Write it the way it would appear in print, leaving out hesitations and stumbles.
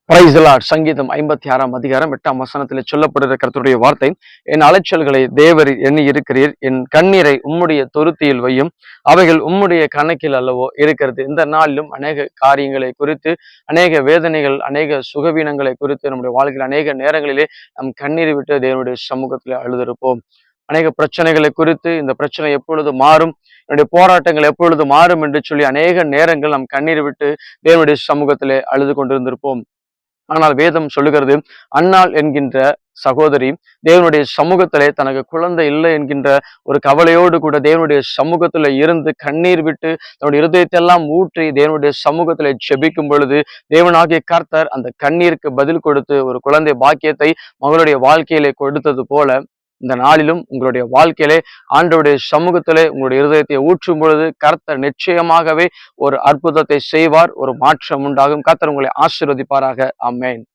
Praise the Lord. சங்கீதம் 56 அதிகாரம் 8 வசனத்திலே சொல்லப்படுகிற கர்த்தருடைய வார்த்தை, என் அலைச்சல்களை தேவரீர் எண்ணி இருக்கிறீர், என் கண்ணீரை உம்முடைய தொருத்தியில் வையும், அவைகள் உம்முடைய கணக்கில் அல்லவோ இருக்கிறது. இந்த நாளிலும் அநேக காரியங்களை குறித்து, அநேக வேதனைகள், அநேக சுகவீனங்களை குறித்து நம்முடைய வாழ்க்கையில் அநேக நேரங்களிலே நம் கண்ணீரை விட்டு தேவனுடைய சமூகத்தில் அழுதிருப்போம். அநேக பிரச்சனைகளை குறித்து, இந்த பிரச்சனை எப்பொழுது மாறும், என்னுடைய போராட்டங்கள் எப்பொழுது மாறும் என்று சொல்லி அநேக நேரங்கள் நம் கண்ணீரை விட்டு தேவனுடைய சமூகத்திலே அழுது கொண்டிருந்திருப்போம். ஆனால் வேதம் சொல்லுகிறது, அன்னாள் என்கின்ற சகோதரி தேவனுடைய சமூகத்திலே தனக்கு குழந்தை இல்லை என்கின்ற ஒரு கவலையோடு கூட தேவனுடைய சமூகத்துல இருந்து கண்ணீர் விட்டு தன்னுடைய இருதயத்தை எல்லாம் ஊற்றி தேவனுடைய சமூகத்திலே ஜெபிக்கும் பொழுது தேவனாகிய கர்த்தர் அந்த கண்ணீருக்கு பதில் கொடுத்து ஒரு குழந்தை பாக்கியத்தை மகளுடைய வாழ்க்கையிலே கொடுத்தது போல, இந்த நாளிலும் உங்களுடைய வாழ்க்கையிலே ஆண்டவருடைய சமூகத்திலே உங்களுடைய இருதயத்தை ஊற்றும் பொழுது கர்த்தர் நிச்சயமாகவே ஒரு அற்புதத்தை செய்வார். ஒரு மாற்றம் உண்டாகும். கர்த்தர் உங்களை ஆசீர்வதிப்பாராக. ஆமென்.